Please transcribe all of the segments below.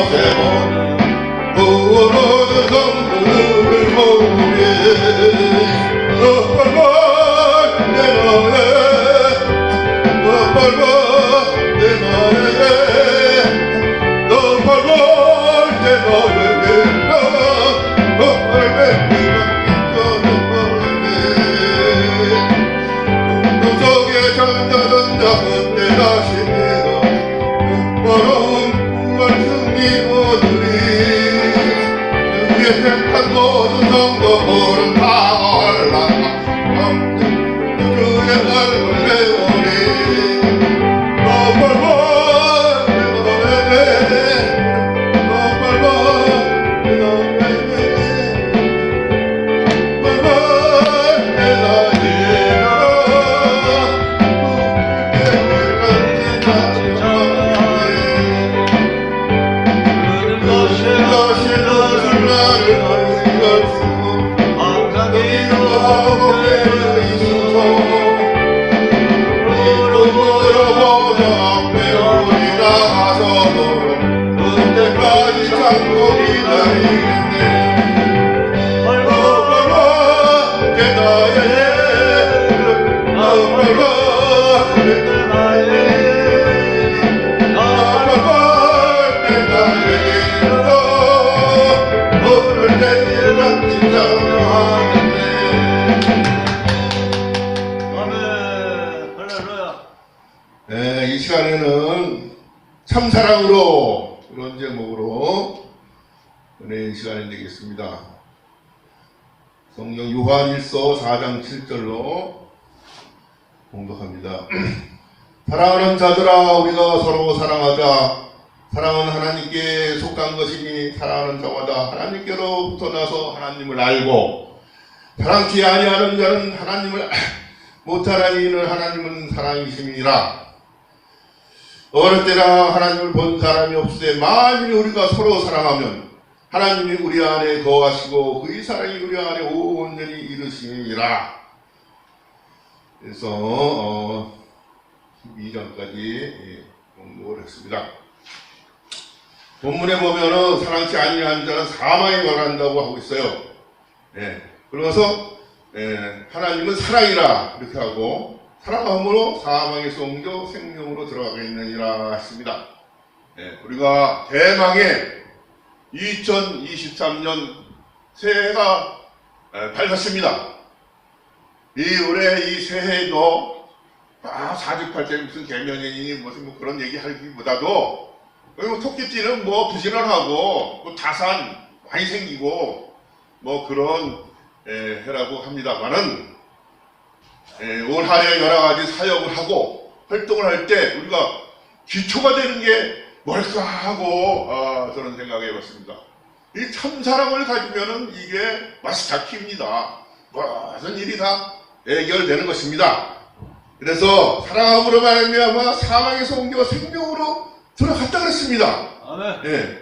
세번 구원하는 성부를 모르게 내 나에 내 나에 속에 잠자던 자은 내 다시미라 어려운 구원 승리 오늘이 주의 택한 모든 성도들은 다 올라가 주의 얼굴 배우리 이 시간에는 참사랑으로 이런 제목으로 은혜의 시간이 되겠습니다. 성경 요한일서 4장 7절로 공독합니다. 사랑하는 자들아 우리가 서로 사랑하자. 사랑은 하나님께 속한 것이니 사랑하는 자마다 하나님께로부터 나서 하나님을 알고 사랑치 아니하는 자는 하나님을 못하나니 이는 하나님은 사랑이심이니라. 어느 때나 하나님을 본 사람이 없으되 만일 우리가 서로 사랑하면 하나님이 우리 안에 거하시고 그의 사랑이 우리 안에 온전히 이루시니라. 그래서 12장까지 공부를 했습니다. 본문에 보면은 사랑치 아니한 자는 사망에 관한다고 하고 있어요. 그러면서 하나님은 사랑이라 이렇게 하고 사랑함으로 사망에서 옮겨 생명으로 들어가겠느니라 했습니다. 우리가 대망의 2023년 새해가 밝았습니다. 올해 이 새해도 사주팔자 무슨 개면이니 무슨 뭐 그런 얘기 하기보다도 토끼띠는 뭐 부지런하고 뭐 다산 많이 생기고 뭐 그런 해라고 합니다만은 올 한해 여러 가지 사역을 하고 활동을 할 때 우리가 기초가 되는 게 뭘까 하고 저는 생각해 봤습니다. 이 참사랑을 가지면은 이게 마스터키입니다. 무슨 일이 다 해결되는 것입니다. 그래서 사랑함으로 말미암아 사망에서 옮겨 생명으로 들어갔다 그랬습니다.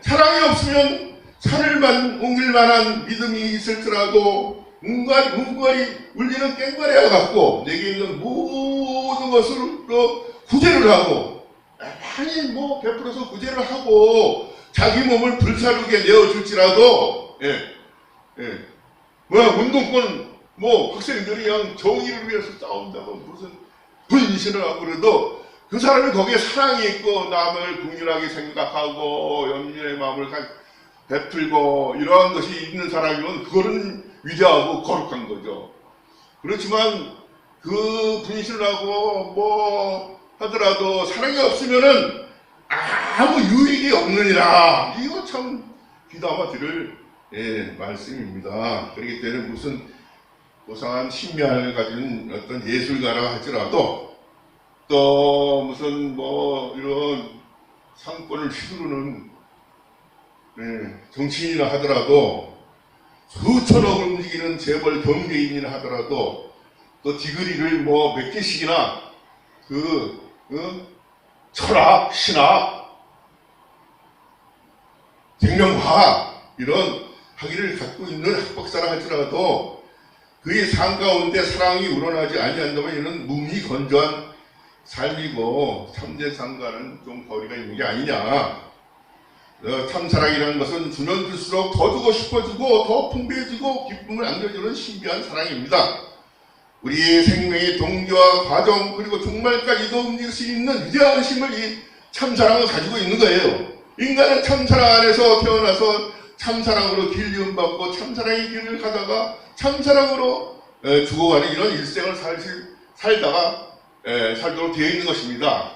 사랑이 없으면 산을 옮길 만한 믿음이 있을지라도 웅가리 울리는 꽹과리와 같고 내게 있는 모든 것으로 구제를 하고 많이 뭐 베풀어서 구제를 하고 자기 몸을 불사르게 내어줄지라도 운동권 학생들이 그냥 정의를 위해서 싸운다고 무슨 분신을 하고 그래도 그 사람이 거기에 사랑이 있고 남을 긍휼하게 생각하고 연민의 마음을 베풀고 이러한 것이 있는 사람이면 그거는 위대하고 거룩한 거죠. 그렇지만 그 분신을 하고 뭐 하더라도 사랑이 없으면은 아무 유익이 없느니라. 이거 참 귀담아 들을 말씀입니다. 그렇기 때문에 무슨 고상한 신명을 가진 어떤 예술가라 할지라도 또 무슨 뭐 이런 상권을 휘두르는 정치인이라 하더라도 수천억을 움직이는 재벌 경제인이라 하더라도 또 디그리를 뭐 몇 개씩이나 철학, 신학, 생명과학 이런 학위를 갖고 있는 학박사라 할지라도 그의 삶 가운데 사랑이 우러나지 아니한다면 이는 무미건조한 삶이고 참된 삶과는 좀 거리가 있는 게 아니냐. 참사랑이라는 것은 주면 줄수록 더 주고 싶어지고 더 풍부해지고 기쁨을 안겨주는 신비한 사랑입니다. 우리의 생명의 동기와 과정 그리고 종말까지도 움직일 수 있는 위대한 힘을 이 참사랑을 가지고 있는 거예요. 인간은 참사랑 안에서 태어나서 참사랑으로 길리움 받고 참사랑의 길을 가다가 참사랑으로 죽어가는 이런 일생을 살다가 살도록 되어 있는 것입니다.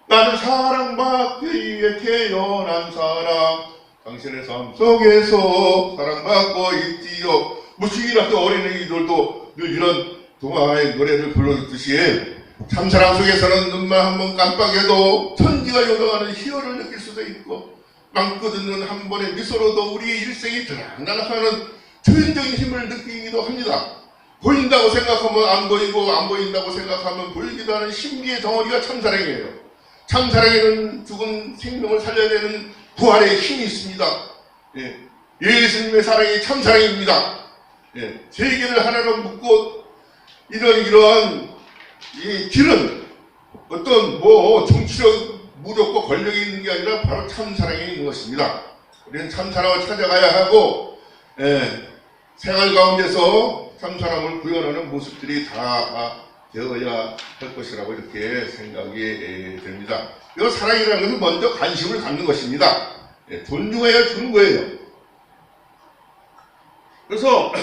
나는 사랑받기 위해 태어난 사람, 당신의 삶 속에서 사랑받고 있지요. 무식이라도 어린애들도 늘 이런 동화의 노래를 불러줬듯이 참사랑 속에서는 눈만 한번 깜빡해도 천지가 요동하는 희열을 느낄 수도 있고 망긋는 한 번의 미소로도 우리의 일생이 들락날락하는 초인적인 힘을 느끼기도 합니다. 보인다고 생각하면 안 보이고 안 보인다고 생각하면 보이기도 하는 신비의 덩어리가 참사랑이에요. 참사랑에는 죽은 생명을 살려내는 부활의 힘이 있습니다. 예수님의 사랑이 참사랑입니다. 세계를 하나로 묶고 이러한 이 길은 어떤 정치적 무력과 권력이 있는 게 아니라 바로 참사랑이 있는 것입니다. 우리는 참사랑을 찾아가야 하고 생활 가운데서 참사랑을 구현하는 모습들이 다 되어야 할 것이라고 이렇게 생각이 됩니다. 이 사랑이라는 것은 먼저 관심을 갖는 것입니다. 존중해야 주는 거예요. 그래서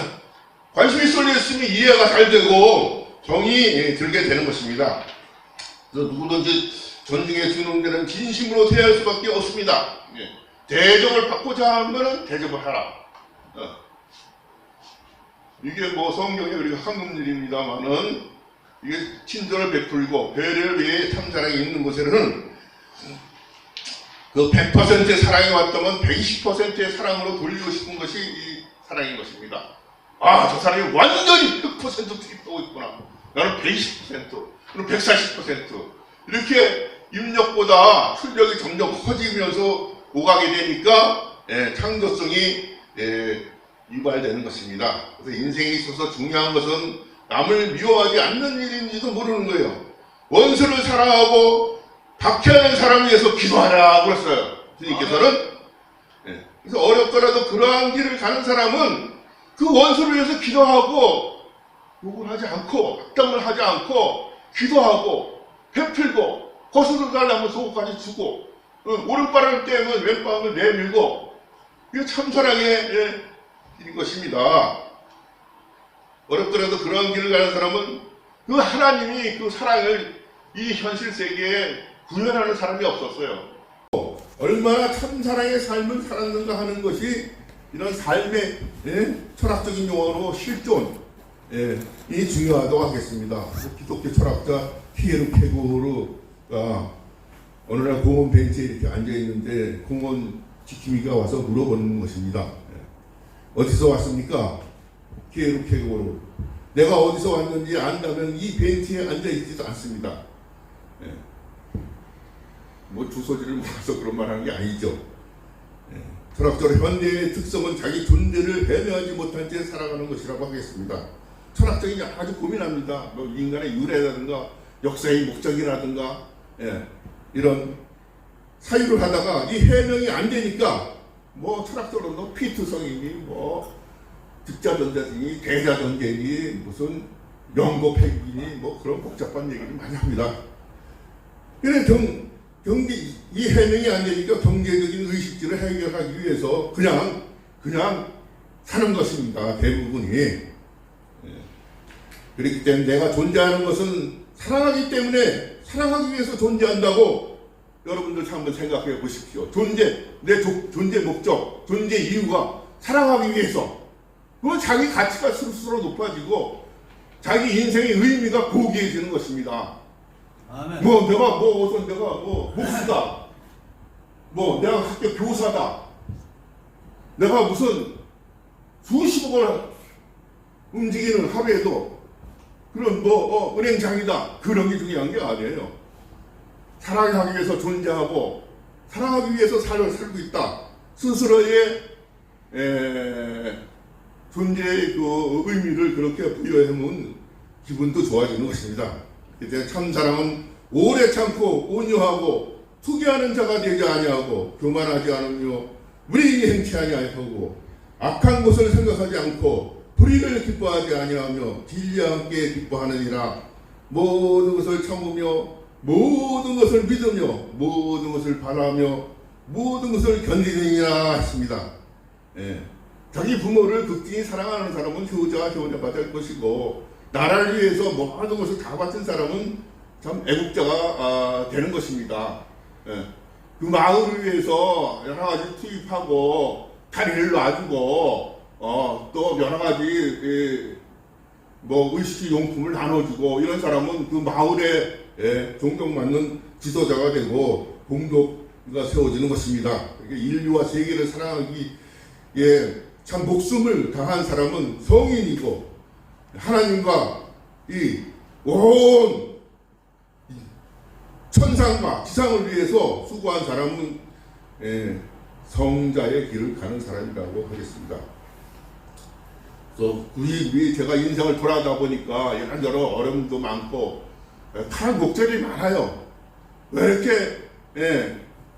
관심이 쏠려 있으면 이해가 잘 되고 정이 들게 되는 것입니다. 그래서 누구든지 존중해 주는 데는 진심으로 대할 수밖에 없습니다. 대접을 받고자 하면 대접을 하라. 이게 성경에 우리가 한금일입니다만은 이게 친절을 베풀고 배려를 위해 참사랑이 있는 곳에는 그 100%의 사랑이 왔다면 120%의 사랑으로 돌리고 싶은 것이 이 사랑인 것입니다. 저 사람이 완전히 100% 투입하고 있구나. 나는 120%, 그럼 140% 이렇게 입력보다 출력이 점점 커지면서 오가게 되니까 창조성이 유발되는 것입니다. 그래서 인생에 있어서 중요한 것은 남을 미워하지 않는 일인지도 모르는 거예요. 원수를 사랑하고 박해하는 사람을 위해서 기도하라 그랬어요. 주님께서는. 그래서 어렵더라도 그러한 길을 가는 사람은 그 원수를 위해서 기도하고 욕을 하지 않고 악담을 하지 않고 기도하고 베풀고 거스르 달라면 속옷까지 주고 오른발을 떼면 왼발을 내밀고 이게 참사랑의 일인 것입니다. 어렵더라도 그런 길을 가는 사람은 그 하나님이 그 사랑을 이 현실 세계에 구현하는 사람이 없었어요. 얼마나 참사랑의 삶을 살았는가 하는 것이 이런 삶의 철학적인 용어로 실존이 중요하다고 하겠습니다. 기독교 철학자 피에르 페고르가 어느 날 공원 벤치에 이렇게 앉아있는데 공원 지킴이가 와서 물어보는 것입니다. 어디서 왔습니까? 피에르 페고르. 내가 어디서 왔는지 안다면 이 벤치에 앉아있지도 않습니다. 주소지를 몰라서 그런 말 하는 게 아니죠. 철학적으로 현대의 특성은 자기 존재를 배려하지 못한 채 살아가는 것이라고 하겠습니다. 철학적인 아주 고민합니다. 인간의 유래라든가 역사의 목적이라든가 이런 사유를 하다가 이 해명이 안 되니까 철학적으로도 피투성이니 득자전자니 대자전제니 무슨 영고폐기니 그런 복잡한 얘기를 많이 합니다. 그래 이 해명이 안 되니까 경제적인 의식주를 해결하기 위해서 그냥 사는 것입니다. 대부분이. 그렇기 때문에 내가 존재하는 것은 사랑하기 때문에 사랑하기 위해서 존재한다고 여러분들 한번 생각해 보십시오. 내 존재 목적, 존재 이유가 사랑하기 위해서. 그건 자기 가치가 스스로 높아지고 자기 인생의 의미가 고귀해지는 것입니다. 아멘. 내가 목수다. 내가 학교 교사다. 내가 무슨 수십억을 움직이는 하루에도 그런 은행장이다. 그런 게 중요한 게 아니에요. 사랑하기 위해서 존재하고 사랑하기 위해서 살고 있다. 스스로의 존재의 그 의미를 그렇게 부여하면 기분도 좋아지는 것입니다. 그때 참사랑은 오래 참고 온유하고 투기하는 자가 되지 아니하고 교만하지 않으며 무리히 행치 아니하고 악한 것을 생각하지 않고 불의를 기뻐하지 아니하며 진리와 함께 기뻐하느니라. 모든 것을 참으며 모든 것을 믿으며 모든 것을 바라며 모든 것을 견디느니라 했습니다. 예. 자기 부모를 극진히 사랑하는 사람은 효자가 될 것이고, 나라를 위해서 모든 것을 다 바친 사람은 참 애국자가 되는 것입니다. 예. 그 마을을 위해서 여러 가지 투입하고 다리를 놔주고 또 여러 가지 의식 용품을 나눠주고 이런 사람은 그 마을에 존경받는 지도자가 되고 공덕가 세워지는 것입니다. 인류와 세계를 사랑하기 참 목숨을 다한 사람은 성인이고 하나님과 이 온 천상과 지상을 위해서 수고한 사람은 성자의 길을 가는 사람이라고 하겠습니다. 그래서 우리 제가 인생을 돌아다 보니까 이런저런 어려움도 많고 곡절이 많아요. 왜 이렇게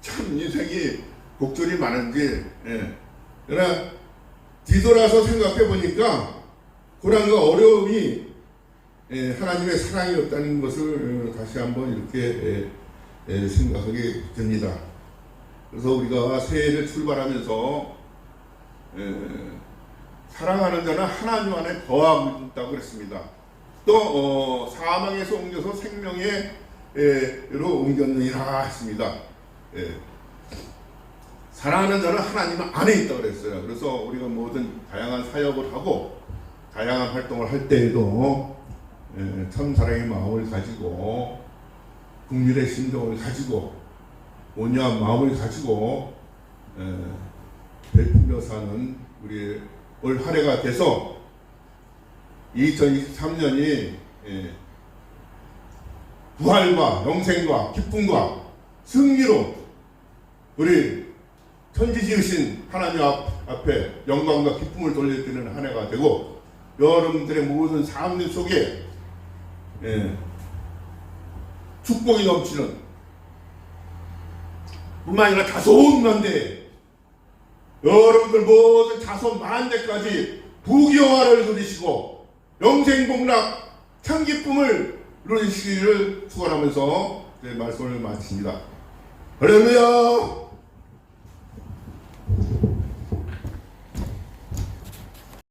참 인생이 곡절이 많은지 그러나 뒤돌아서 생각해 보니까 고난과 어려움이 하나님의 사랑이었다는 것을 다시 한번 이렇게 생각하게 됩니다. 그래서 우리가 새해를 출발하면서 사랑하는 자는 하나님 안에 거하고 있다고 그랬습니다. 또 사망에서 옮겨서 생명으로 옮겼느니라 했습니다. 사랑하는 자는 하나님 안에 있다고 그랬어요. 그래서 우리가 모든 다양한 사역을 하고 다양한 활동을 할 때에도 참 사랑의 마음을 가지고 국민의 심정을 가지고 온유한 마음을 가지고 베풀며 사는 우리 올 한 해가 돼서 2023년이 부활과 영생과 기쁨과 승리로 우리 천지 지으신 하나님 앞에 영광과 기쁨을 돌려드리는 한 해가 되고, 여러분들의 모든 삶 속에 축복이 넘치는 뿐만 아니라 다소만대 여러분들 모든 다소만대까지 부귀영화를 누리시고 영생복락 참기쁨을 누리시기를 축원하면서 제 말씀을 마칩니다. 할렐루야.